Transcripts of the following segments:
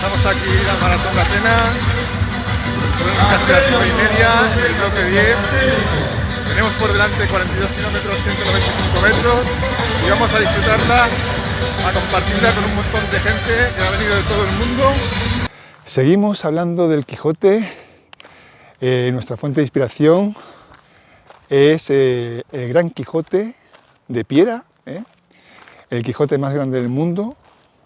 Estamos aquí en la Maratón de Atenas, casi a las 9:30, el bloque 10. Tenemos por delante 42 kilómetros, 195 metros y vamos a disfrutarla, a compartirla con un montón de gente que ha venido de todo el mundo. Seguimos hablando del Quijote. Nuestra fuente de inspiración es el Gran Quijote de Piera, el Quijote más grande del mundo,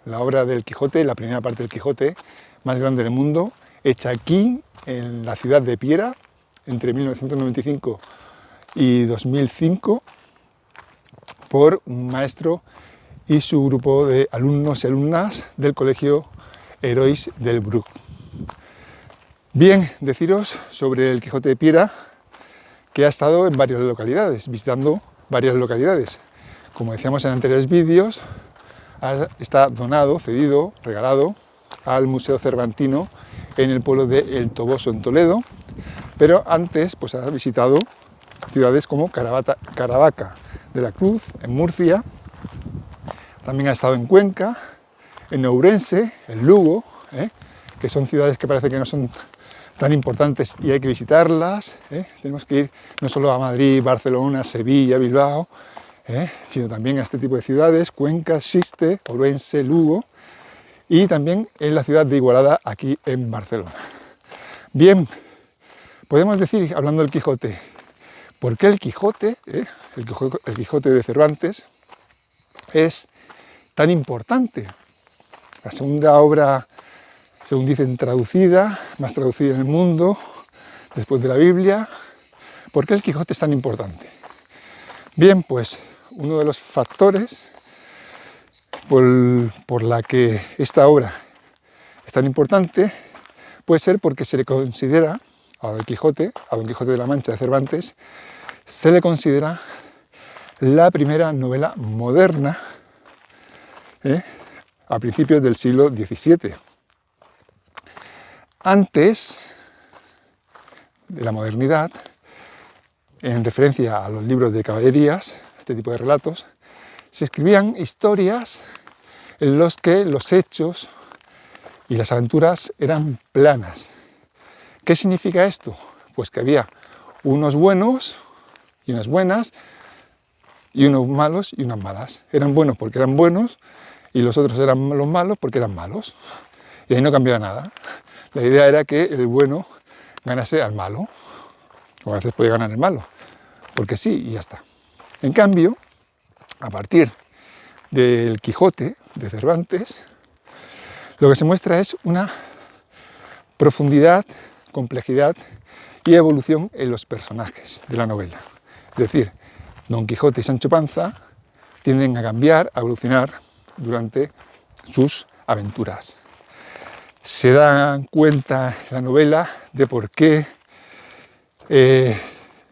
la obra del Quijote, la primera parte del Quijote más grande del mundo, hecha aquí en la ciudad de Piera entre 1995 y 2005 por un maestro y su grupo de alumnos y alumnas del Colegio Herois del Bruc. Bien, deciros sobre el Quijote de Piera que ha estado en varias localidades, visitando varias localidades. Como decíamos en anteriores vídeos, está donado, cedido, regalado al Museo Cervantino en el pueblo de El Toboso, en Toledo, pero antes pues, ha visitado ciudades como Caravaca de la Cruz, en Murcia, también ha estado en Cuenca, en Ourense, en Lugo, que son ciudades que parece que no son tan importantes y hay que visitarlas. Tenemos que ir no solo a Madrid, Barcelona, Sevilla, Bilbao, sino también a este tipo de ciudades, Cuenca, Xiste, Ourense, Lugo y también en la ciudad de Igualada, aquí en Barcelona. Bien, podemos decir, hablando del Quijote, ¿por qué el Quijote, el Quijote de Cervantes, es tan importante? La segunda obra, según dicen, más traducida en el mundo, después de la Biblia. ¿Por qué el Quijote es tan importante? Bien, pues uno de los factores por la que esta obra es tan importante puede ser porque se le considera a Don Quijote de la Mancha de Cervantes, se le considera la primera novela moderna a principios del siglo XVII. Antes de la modernidad, en referencia a los libros de caballerías, este tipo de relatos, se escribían historias en los que los hechos y las aventuras eran planas. ¿Qué significa esto? Pues que había unos buenos y unas buenas, y unos malos y unas malas. Eran buenos porque eran buenos, y los otros eran los malos porque eran malos. Y ahí no cambiaba nada. La idea era que el bueno ganase al malo, o a veces puede ganar el malo, porque sí, y ya está. En cambio, a partir del Quijote de Cervantes, lo que se muestra es una profundidad, complejidad y evolución en los personajes de la novela. Es decir, Don Quijote y Sancho Panza tienden a cambiar, a evolucionar durante sus aventuras. Se dan cuenta en la novela de por qué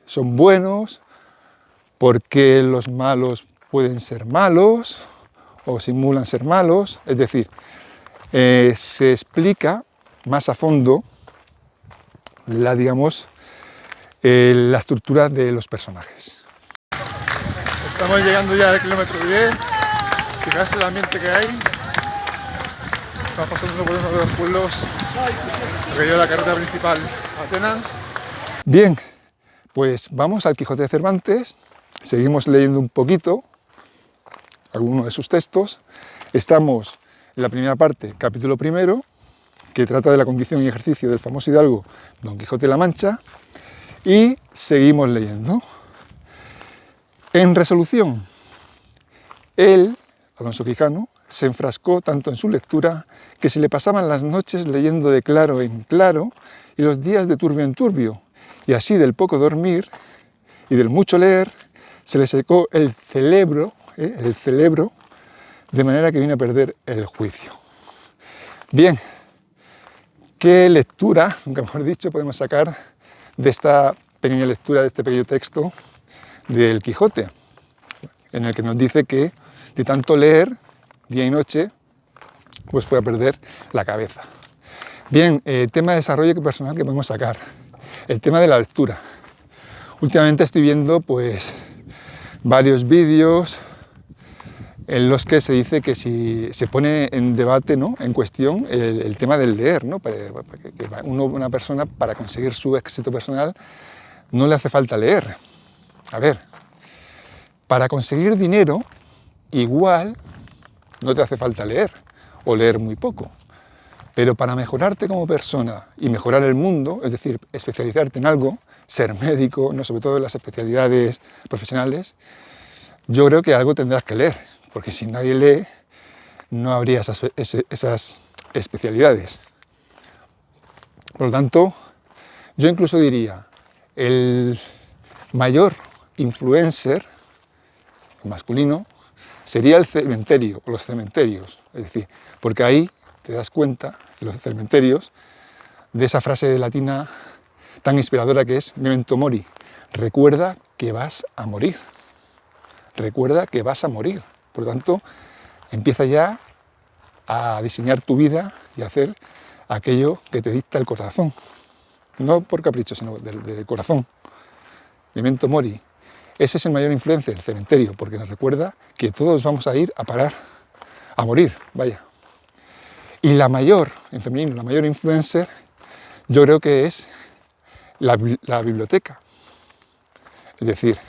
son buenos, por qué los malos pueden ser malos o simulan ser malos. Es decir, se explica más a fondo la estructura de los personajes. Estamos llegando ya al kilómetro 10. Fijaos el ambiente que hay. Estamos pasando por uno de los pueblos que lleva la carretera principal a Atenas. Bien, pues vamos al Quijote de Cervantes. Seguimos leyendo un poquito algunos de sus textos. Estamos en la primera parte, capítulo primero, que trata de la condición y ejercicio del famoso hidalgo Don Quijote de la Mancha, y seguimos leyendo. En resolución, él, Alonso Quijano, se enfrascó tanto en su lectura que se le pasaban las noches leyendo de claro en claro y los días de turbio en turbio, y así del poco dormir y del mucho leer se le secó el cerebro, de manera que vino a perder el juicio. Bien, ¿qué lectura, nunca mejor dicho, podemos sacar de esta pequeña lectura, de este pequeño texto del Quijote, en el que nos dice que de tanto leer día y noche, pues fue a perder la cabeza? Bien, tema de desarrollo personal que podemos sacar, el tema de la lectura. Últimamente estoy viendo pues varios vídeos en los que se dice que si se pone en debate, ¿no?, en cuestión el tema del leer, ¿no?, para que una persona, para conseguir su éxito personal, no le hace falta leer. A ver, para conseguir dinero, igual no te hace falta leer, o leer muy poco. Pero para mejorarte como persona y mejorar el mundo, es decir, especializarte en algo, ser médico, no, sobre todo en las especialidades profesionales, yo creo que algo tendrás que leer, porque si nadie lee, no habría esas especialidades. Por lo tanto, yo incluso diría, el mayor influencer masculino sería el cementerio, o los cementerios, es decir, porque ahí te das cuenta, en los cementerios, de esa frase latina tan inspiradora que es memento mori, recuerda que vas a morir, recuerda que vas a morir. Por lo tanto, empieza ya a diseñar tu vida y a hacer aquello que te dicta el corazón, no por capricho, sino del corazón. Memento mori. Ese es el mayor influencer, el cementerio, porque nos recuerda que todos vamos a ir a parar, a morir, vaya. Y la mayor, en femenino, la mayor influencer, yo creo que es la biblioteca. Es decir,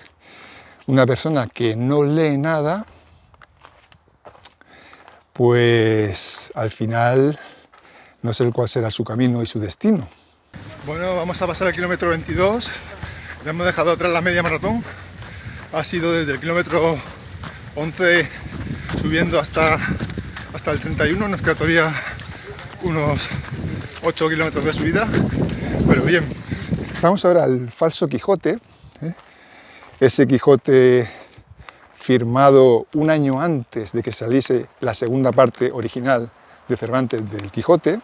una persona que no lee nada, pues al final no sé cuál será su camino y su destino. Bueno, vamos a pasar al kilómetro 22, ya hemos dejado atrás la media maratón, ha sido desde el kilómetro 11 subiendo hasta el 31, nos queda todavía unos 8 kilómetros de subida, pero bien. Vamos ahora al falso Quijote, ese Quijote firmado un año antes de que saliese la segunda parte original de Cervantes del Quijote.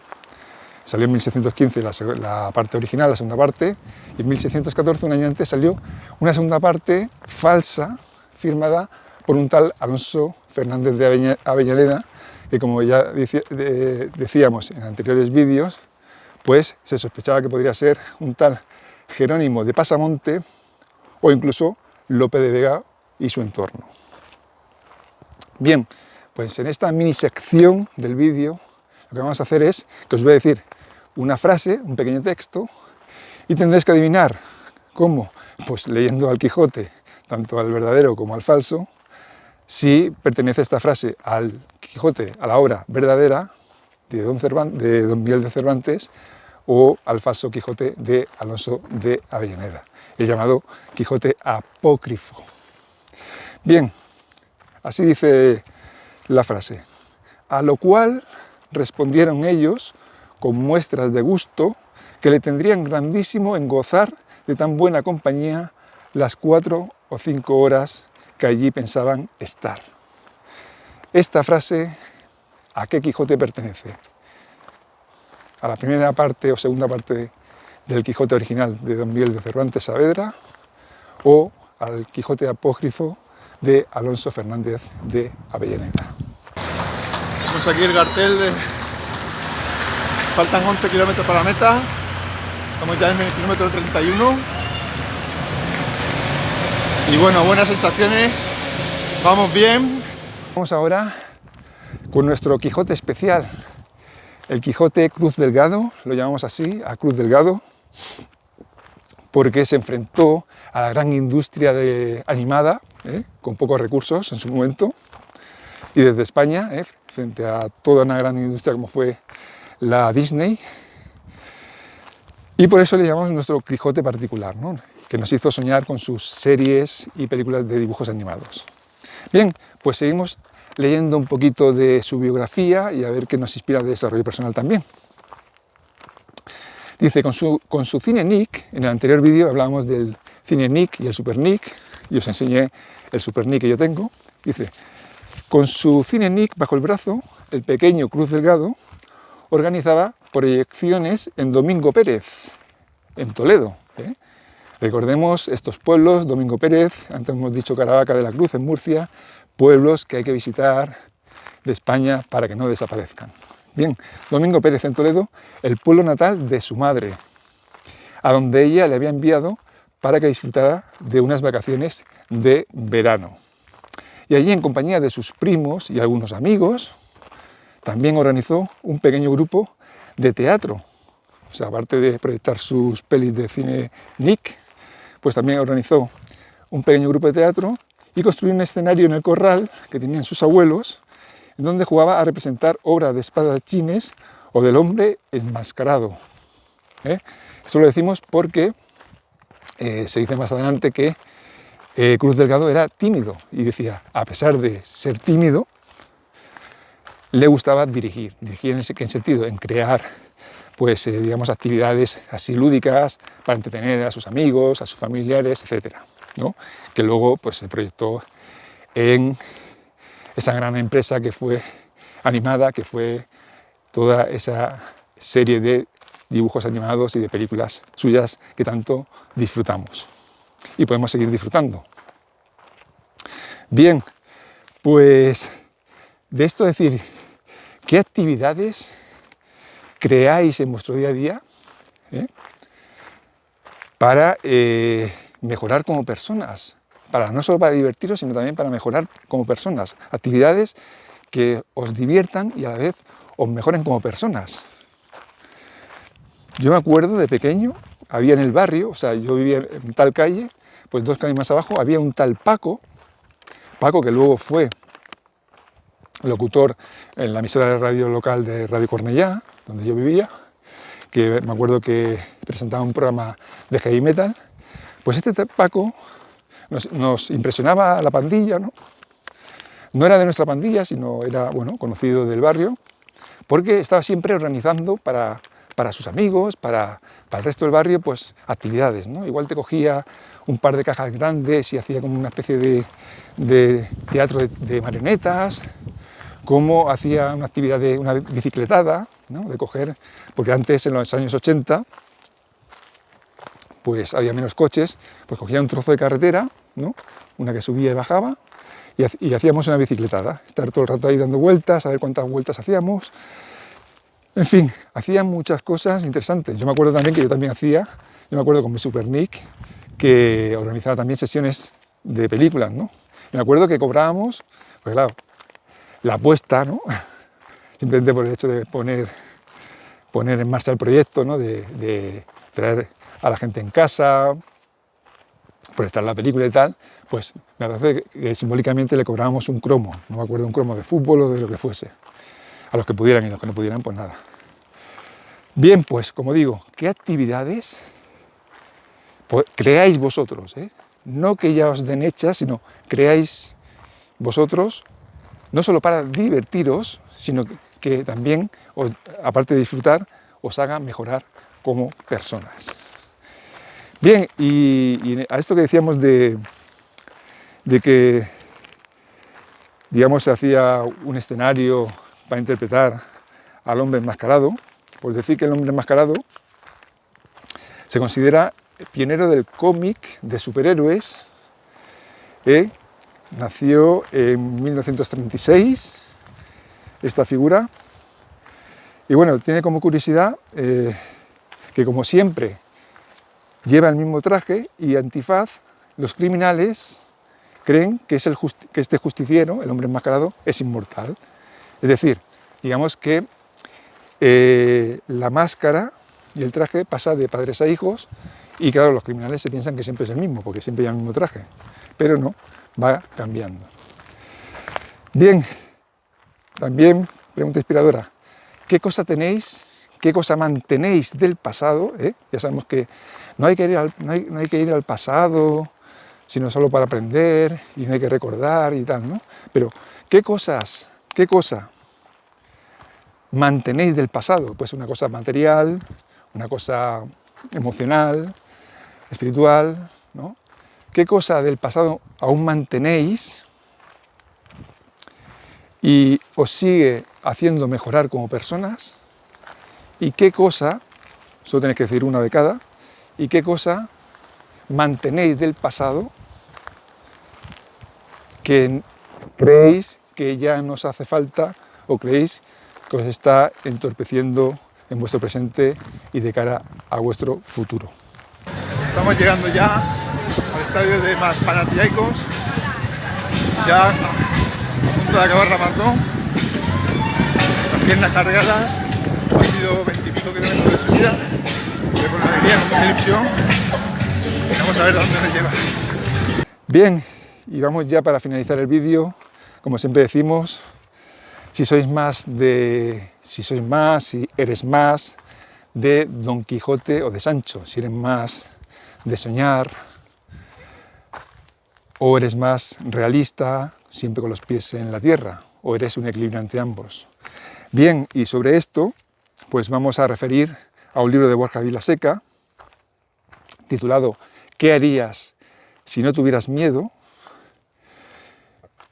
Salió en 1615 la parte original, la segunda parte, y en 1614, un año antes, salió una segunda parte falsa, firmada por un tal Alonso Fernández de Avellaneda, que, como ya decíamos en anteriores vídeos, pues se sospechaba que podría ser un tal Jerónimo de Pasamonte o incluso Lope de Vega y su entorno. Bien, pues en esta mini sección del vídeo lo que vamos a hacer es que os voy a decir una frase, un pequeño texto, y tendréis que adivinar cómo, pues leyendo al Quijote, tanto al verdadero como al falso, si pertenece esta frase al Quijote, a la obra verdadera de Don Miguel de Cervantes, o al falso Quijote de Alonso de Avellaneda, el llamado Quijote apócrifo. Bien, así dice la frase: a lo cual respondieron ellos con muestras de gusto que le tendrían grandísimo en gozar de tan buena compañía las 4 o 5 horas que allí pensaban estar. Esta frase, ¿a qué Quijote pertenece? ¿A la primera parte o segunda parte del Quijote original de Don Miguel de Cervantes Saavedra o al Quijote apócrifo de Alonso Fernández de Avellaneda? Tenemos aquí el cartel de... Faltan 11 kilómetros para la meta, estamos ya en el kilómetro 31 y bueno, buenas sensaciones, vamos bien. Vamos ahora con nuestro Quijote especial, el Quijote Cruz Delgado, lo llamamos así, a Cruz Delgado, porque se enfrentó a la gran industria animada, con pocos recursos en su momento, y desde España, frente a toda una gran industria como fue la Disney, y por eso le llamamos nuestro Quijote particular, ¿no?, que nos hizo soñar con sus series y películas de dibujos animados. Bien, pues seguimos leyendo un poquito de su biografía y a ver qué nos inspira de desarrollo personal también. Dice, con su Cine Nick, en el anterior vídeo hablábamos del Cine Nick y el Super Nick, y os enseñé el Super Nick que yo tengo. Dice, con su Cine Nick bajo el brazo, el pequeño Cruz Delgado organizaba proyecciones en Domingo Pérez, en Toledo. Recordemos estos pueblos, Domingo Pérez, antes hemos dicho Caravaca de la Cruz en Murcia, pueblos que hay que visitar de España para que no desaparezcan. Bien, Domingo Pérez en Toledo, el pueblo natal de su madre, a donde ella le había enviado para que disfrutara de unas vacaciones de verano. y allí, en compañía de sus primos y algunos amigos, también organizó un pequeño grupo de teatro. O sea, aparte de proyectar sus pelis de cine Nick, pues también organizó un pequeño grupo de teatro y construyó un escenario en el corral que tenían sus abuelos, en donde jugaba a representar obras de espadachines o del hombre enmascarado. Eso lo decimos porque se dice más adelante que Cruz Delgado era tímido y decía, a pesar de ser tímido, le gustaba dirigir en qué sentido, en crear pues digamos actividades así lúdicas para entretener a sus amigos, a sus familiares, etcétera, ¿no? Que luego pues se proyectó en esa gran empresa que fue animada, que fue toda esa serie de dibujos animados y de películas suyas que tanto disfrutamos y podemos seguir disfrutando. Bien, pues de esto decir, ¿qué actividades creáis en vuestro día a día para mejorar como personas? No solo para divertiros, sino también para mejorar como personas. Actividades que os diviertan y a la vez os mejoren como personas. Yo me acuerdo de pequeño, había en el barrio, o sea, yo vivía en tal calle, pues 2 calles más abajo, había un tal Paco que luego fue locutor en la emisora de radio local de Radio Cornellá, donde yo vivía, que me acuerdo que presentaba un programa de heavy metal. Pues este Paco nos impresionaba a la pandilla, ¿no? No era de nuestra pandilla, sino era, bueno, conocido del barrio, porque estaba siempre organizando para sus amigos, para el resto del barrio, pues actividades, ¿no? Igual te cogía un par de cajas grandes y hacía como una especie de teatro de marionetas, como hacía una actividad de una bicicletada, ¿no? De coger, porque antes, en los años 80, pues había menos coches, pues cogía un trozo de carretera, ¿no? Una que subía y bajaba, y hacíamos una bicicletada, estar todo el rato ahí dando vueltas, a ver cuántas vueltas hacíamos. En fin, hacían muchas cosas interesantes. Yo me acuerdo también que yo me acuerdo con mi Super Nick, que organizaba también sesiones de películas, ¿no? Me acuerdo que cobrábamos, pues claro, la apuesta, ¿no? Simplemente por el hecho de poner en marcha el proyecto, ¿no? De traer a la gente en casa, proyectar la película y tal, pues me parece que simbólicamente le cobrábamos un cromo, no me acuerdo, un cromo de fútbol o de lo que fuese, a los que pudieran, y los que no pudieran, pues nada. Bien, pues como digo, ¿qué actividades creáis vosotros? No que ya os den hechas, sino creáis vosotros, no solo para divertiros, sino que también, aparte de disfrutar, os haga mejorar como personas. Bien, y a esto que decíamos de que, digamos, se hacía un escenario para interpretar al hombre enmascarado, pues decir que el hombre enmascarado se considera pionero del cómic de superhéroes. Nació en 1936 esta figura, y bueno, tiene como curiosidad que, como siempre, lleva el mismo traje y antifaz. Los criminales creen que este justiciero, el hombre enmascarado, es inmortal. Es decir, digamos que la máscara y el traje pasa de padres a hijos, y claro, los criminales se piensan que siempre es el mismo, porque siempre lleva el mismo traje, pero no, va cambiando. Bien, también, pregunta inspiradora, ¿qué cosa tenéis, qué cosa mantenéis del pasado? Ya sabemos que no hay que ir al pasado, sino solo para aprender, y no hay que recordar y tal, ¿no? Pero, ¿qué cosa mantenéis del pasado? Pues una cosa material, una cosa emocional, espiritual, ¿no? ¿Qué cosa del pasado aún mantenéis y os sigue haciendo mejorar como personas? ¿Y qué cosa, solo tenéis que decir una de cada, y qué cosa mantenéis del pasado que creéis que ya no os hace falta, o creéis que os está entorpeciendo en vuestro presente y de cara a vuestro futuro? Estamos llegando ya al estadio de Panathinaikos, Ya a punto de acabar la maratón, las piernas cargadas, ha sido 20 y pico kilómetros de subida, de con alegría, con mucha ilusión, y vamos a ver a dónde nos lleva. Bien, y vamos ya para finalizar el vídeo. Como siempre decimos, si eres más de Don Quijote o de Sancho, si eres más de soñar o eres más realista, siempre con los pies en la tierra, o eres un equilibrio entre ambos. Bien, y sobre esto, pues vamos a referir a un libro de Borja Vilaseca, titulado ¿Qué harías si no tuvieras miedo?,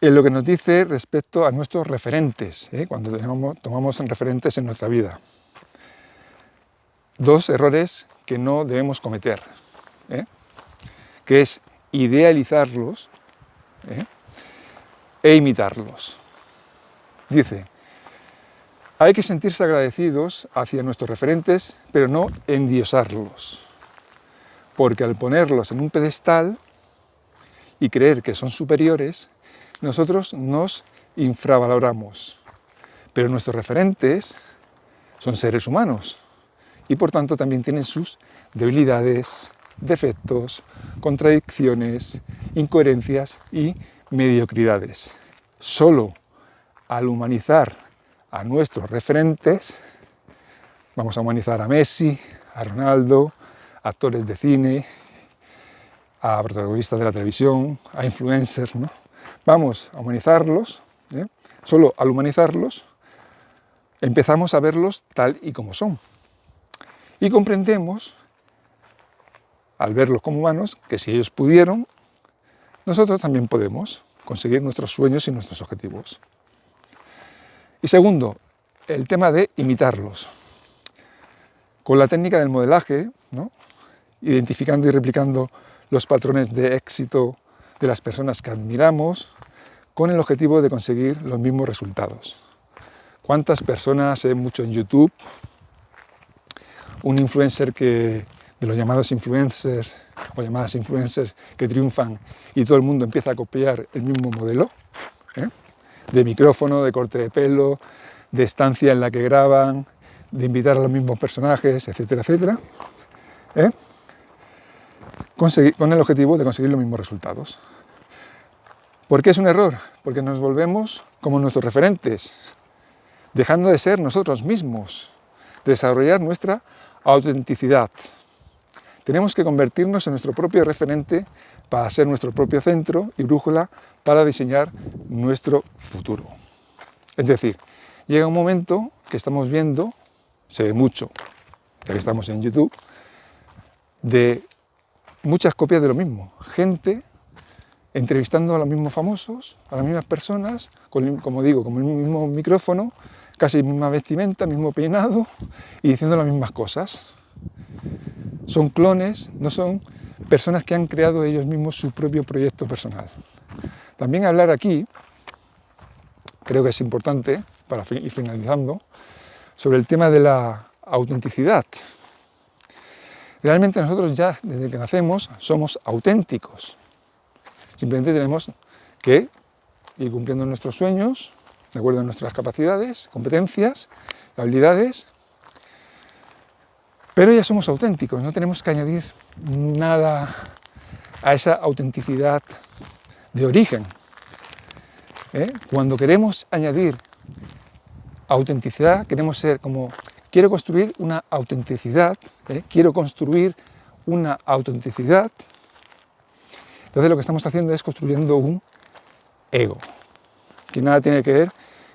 en lo que nos dice respecto a nuestros referentes, cuando tomamos referentes en nuestra vida. 2 errores que no debemos cometer, que es idealizarlos e imitarlos. Dice, hay que sentirse agradecidos hacia nuestros referentes, pero no endiosarlos, porque al ponerlos en un pedestal y creer que son superiores, nosotros nos infravaloramos, pero nuestros referentes son seres humanos y por tanto también tienen sus debilidades, defectos, contradicciones, incoherencias y mediocridades. Solo al humanizar a nuestros referentes, vamos a humanizar a Messi, a Ronaldo, a actores de cine, a protagonistas de la televisión, a influencers, ¿no? Vamos a humanizarlos, solo al humanizarlos empezamos a verlos tal y como son. Y comprendemos, al verlos como humanos, que si ellos pudieron, nosotros también podemos conseguir nuestros sueños y nuestros objetivos. Y segundo, el tema de imitarlos. Con la técnica del modelaje, ¿no?, identificando y replicando los patrones de éxito de las personas que admiramos, con el objetivo de conseguir los mismos resultados. ¿Cuántas personas, mucho en YouTube, un influencer de los llamados influencers o llamadas influencers que triunfan y todo el mundo empieza a copiar el mismo modelo, de micrófono, de corte de pelo, de estancia en la que graban, de invitar a los mismos personajes, etcétera, etcétera, con el objetivo de conseguir los mismos resultados? ¿Por qué es un error? Porque nos volvemos como nuestros referentes, dejando de ser nosotros mismos, de desarrollar nuestra autenticidad. Tenemos que convertirnos en nuestro propio referente para ser nuestro propio centro y brújula para diseñar nuestro futuro. Es decir, llega un momento que estamos viendo, se ve mucho, ya que estamos en YouTube, de muchas copias de lo mismo. Gente entrevistando a los mismos famosos, a las mismas personas, como digo, con el mismo micrófono, casi misma vestimenta, mismo peinado, y diciendo las mismas cosas. Son clones, no son personas que han creado ellos mismos su propio proyecto personal. También hablar aquí, creo que es importante, para ir finalizando, sobre el tema de la autenticidad. Realmente nosotros ya, desde que nacemos, somos auténticos. Simplemente tenemos que ir cumpliendo nuestros sueños, de acuerdo a nuestras capacidades, competencias, habilidades, pero ya somos auténticos, no tenemos que añadir nada a esa autenticidad de origen. Cuando queremos añadir autenticidad, queremos ser como, quiero construir una autenticidad, entonces lo que estamos haciendo es construyendo un ego, que nada tiene que ver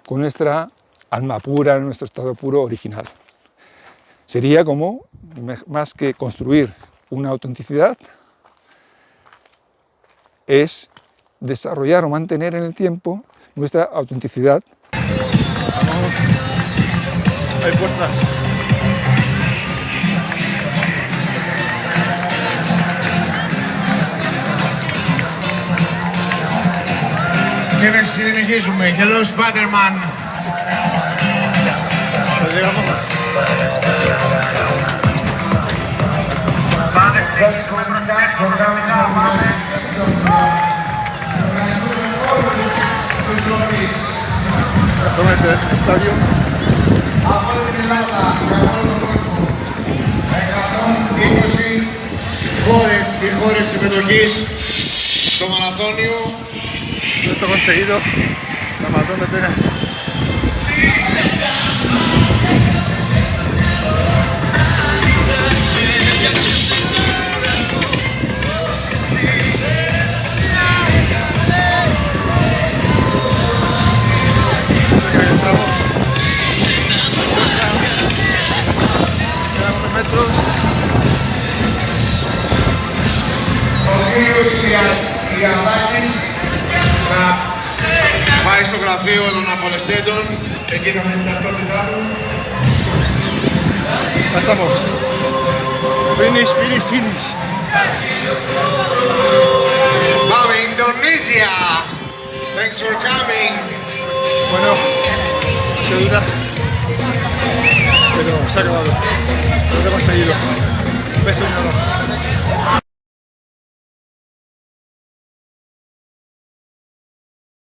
con nuestra alma pura, nuestro estado puro original. Sería como, más que construir una autenticidad, es desarrollar o mantener en el tiempo nuestra autenticidad. Hay puertas. Και να συνεχίσουμε. Hello, Spider-Man. Llegamos. Stadium. Από την Ελλάδα και από όλο τον κόσμο, 120 χώρες και χώρες συμμετοχής στο μαραθώνιο. Lo he conseguido, la maratón de Atenas. Ο κύριος Ιαδάκης να πάει στο γραφείο των απολεσθέντων, εκεί θα με την ταυτότητά του. Ya estamos. Finish, finish, finish. Πάμε, Indonesia! Thanks for coming! Bueno, se dura, pero se ha acabado. Lo hemos conseguido. Un beso y un abrazo.